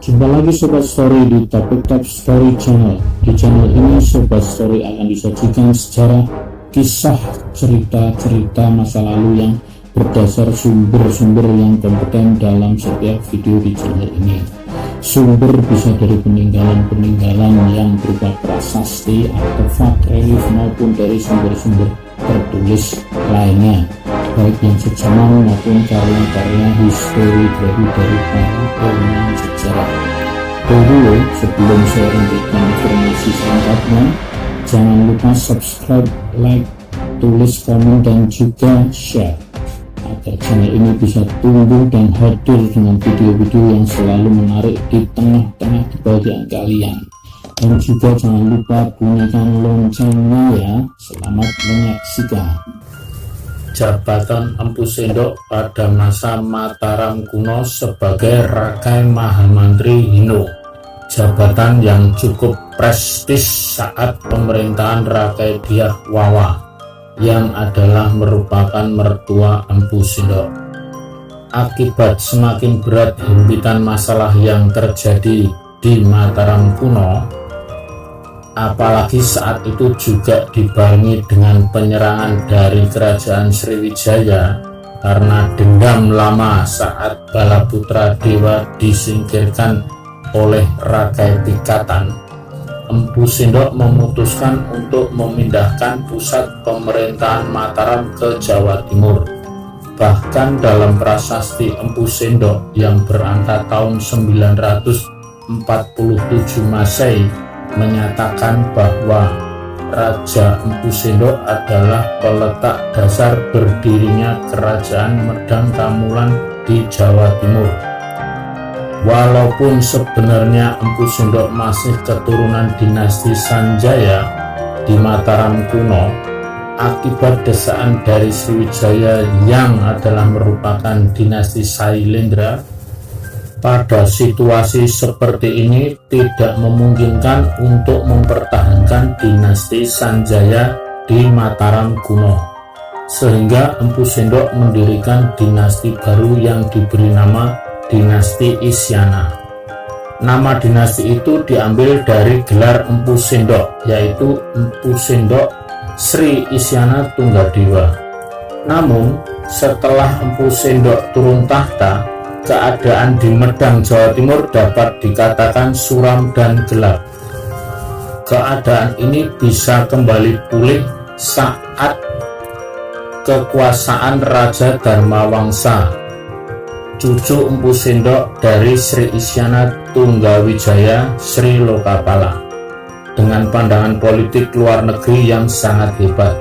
Jumpa lagi Sobat Story di Topik Top Story Channel. Di channel ini Sobat Story akan disajikan sejarah, kisah, cerita-cerita masa lalu yang berdasar sumber-sumber yang kompeten dalam setiap video di channel ini. Sumber bisa dari peninggalan-peninggalan yang berupa prasasti, artefak, relief maupun dari sumber-sumber tertulis lainnya, baik yang sejaman maupun karya-karya historiografi dari para pengarang sejarah. Dulu, sebelum saya memberikan informasi selengkapnya, jangan lupa subscribe, like, tulis komen, dan juga share agar channel ini bisa tumbuh dan hadir dengan video-video yang selalu menarik di tengah-tengah kebahagiaan kalian. Dan juga jangan lupa bunyikan loncengnya ya. Selamat menyaksikan. Jabatan Empu Sendok pada masa Mataram kuno sebagai Rakai Mahamantri Hino, jabatan yang cukup prestis saat pemerintahan Rakai Biak Wawa yang adalah merupakan mertua Empu Sendok. Akibat semakin berat himpitan masalah yang terjadi di Mataram kuno, apalagi saat itu juga dibarengi dengan penyerangan dari kerajaan Sriwijaya karena dendam lama saat Balaputra Dewa disingkirkan oleh Rakai Pikatan, Empu Sendok memutuskan untuk memindahkan pusat pemerintahan Mataram ke Jawa Timur. Bahkan dalam prasasti Empu Sendok yang berangka tahun 947 Masehi menyatakan bahwa Raja Empu Sendok adalah peletak dasar berdirinya Kerajaan Medang Kamulan di Jawa Timur. Walaupun sebenarnya Empu Sendok masih keturunan dinasti Sanjaya di Mataram kuno, akibat desaan dari Sriwijaya yang adalah merupakan dinasti Sailendra, pada situasi seperti ini tidak memungkinkan untuk mempertahankan dinasti Sanjaya di Mataram kuno, sehingga Empu Sendok mendirikan dinasti baru yang diberi nama Dinasti Isyana. Nama dinasti itu diambil dari gelar Empu Sendok, yaitu Empu Sendok Sri Isyana Tunggadewa. Namun setelah Empu Sendok turun tahta, keadaan di Medang, Jawa Timur dapat dikatakan suram dan gelap. Keadaan ini bisa kembali pulih saat kekuasaan Raja Dharmawangsa, cucu Empu Sendok dari Sri Isyana Tunggawijaya Sri Lokapala, dengan pandangan politik luar negeri yang sangat hebat.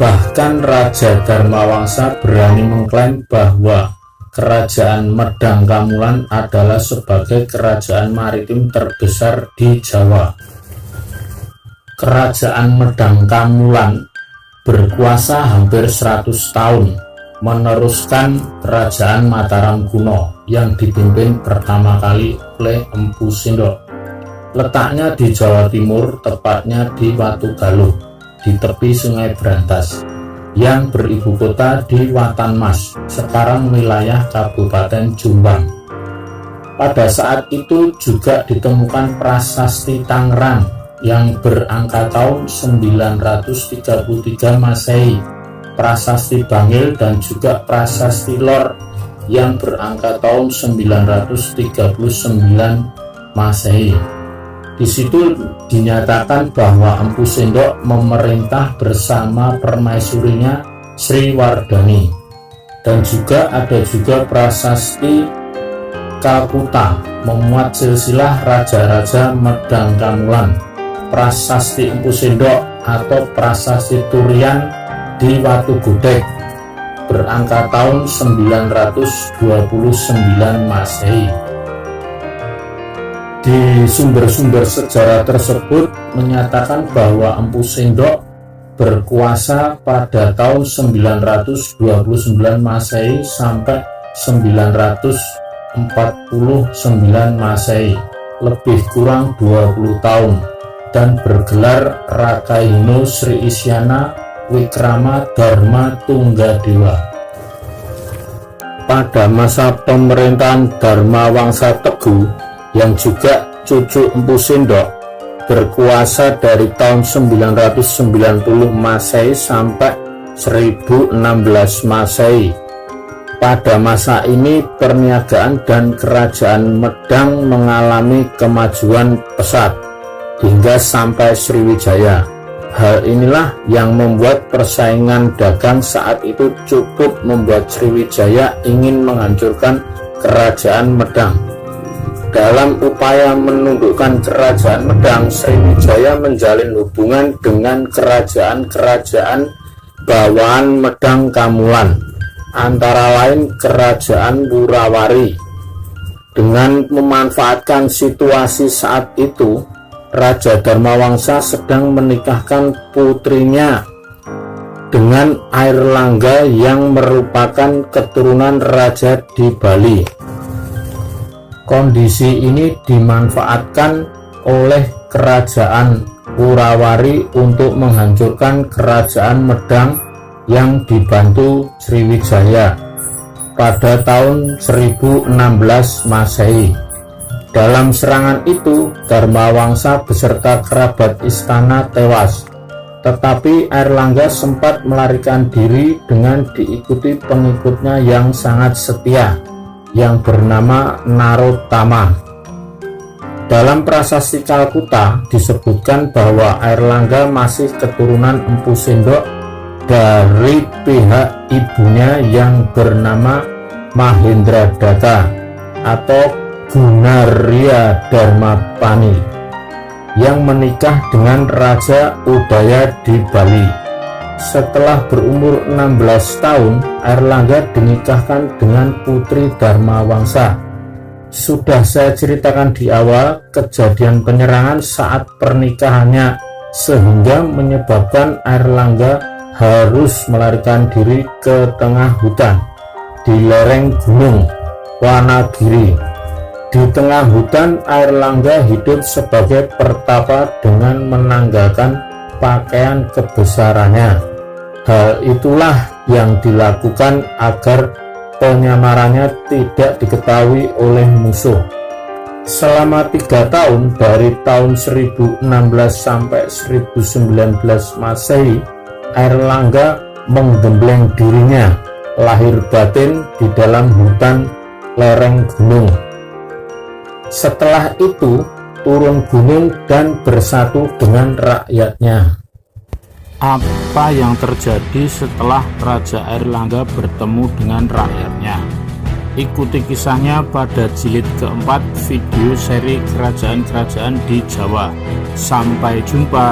Bahkan Raja Dharmawangsa berani mengklaim bahwa Kerajaan Medang Kamulan adalah sebagai kerajaan maritim terbesar di Jawa. Kerajaan Medang Kamulan berkuasa hampir 100 tahun, meneruskan Kerajaan Mataram kuno yang dipimpin pertama kali oleh Empu Sendok. Letaknya di Jawa Timur, tepatnya di Watugaluh, di tepi Sungai Brantas, yang beribu kota di Watanmas, sekarang wilayah Kabupaten Jombang. Pada saat itu juga ditemukan prasasti Tangerang yang berangka tahun 933 Masehi, prasasti Bangil, dan juga prasasti Lor yang berangka tahun 939 Masehi. Di situ dinyatakan bahwa Empu Sendok memerintah bersama permaisurinya Sri Wardani, dan juga ada juga prasasti Kalkuta memuat silsilah raja-raja Medang Kamulan, prasasti Empu Sendok atau prasasti Turian di Watu Gudeg berangka tahun 929 Masehi. Di sumber-sumber sejarah tersebut menyatakan bahwa Empu Sendok berkuasa pada tahun 929 Masehi sampai 949 Masehi, lebih kurang 20 tahun, dan bergelar Rakai Hino Sri Isyana Wikrama Dharma Tunggadewa. Pada masa pemerintahan Dharma Wangsa Teguh yang juga cucu Empu Sindok berkuasa dari tahun 990 Masehi sampai 1016 Masehi. Pada masa ini perniagaan dan kerajaan Medang mengalami kemajuan pesat hingga sampai Sriwijaya. Hal inilah yang membuat persaingan dagang saat itu cukup membuat Sriwijaya ingin menghancurkan kerajaan Medang. Dalam upaya menundukkan kerajaan Medang, Sriwijaya menjalin hubungan dengan kerajaan-kerajaan bawahan Medang Kamulan, antara lain kerajaan Wurawari. Dengan memanfaatkan situasi saat itu, Raja Dharmawangsa sedang menikahkan putrinya dengan Airlangga yang merupakan keturunan raja di Bali. Kondisi ini dimanfaatkan oleh kerajaan Wurawari untuk menghancurkan kerajaan Medang yang dibantu Sriwijaya pada tahun 1016 Masehi. Dalam serangan itu, Dharmawangsa beserta kerabat istana tewas, tetapi Airlangga sempat melarikan diri dengan diikuti pengikutnya yang sangat setia, yang bernama Narottama. Dalam prasasti Kalkuta disebutkan bahwa Airlangga masih keturunan Empu Sindok dari pihak ibunya yang bernama Mahendradatta atau Gunaria Dharmapani yang menikah dengan Raja Udaya di Bali. Setelah berumur 16 tahun, Airlangga dinikahkan dengan putri Dharmawangsa. Sudah saya ceritakan di awal kejadian penyerangan saat pernikahannya sehingga menyebabkan Airlangga harus melarikan diri ke tengah hutan di lereng gunung Wanagiri. Di tengah hutan, Airlangga hidup sebagai pertapa dengan menanggalkan pakaian kebesarannya. Hal itulah yang dilakukan agar penyamarannya tidak diketahui oleh musuh. Selama 3 tahun, dari tahun 1016 sampai 1019 Masehi, Airlangga menggembleng dirinya lahir batin di dalam hutan lereng gunung. Setelah itu turun gunung dan bersatu dengan rakyatnya. Apa yang terjadi setelah Raja Airlangga bertemu dengan rakyatnya? Ikuti kisahnya pada jilid keempat video seri kerajaan-kerajaan di Jawa. Sampai jumpa.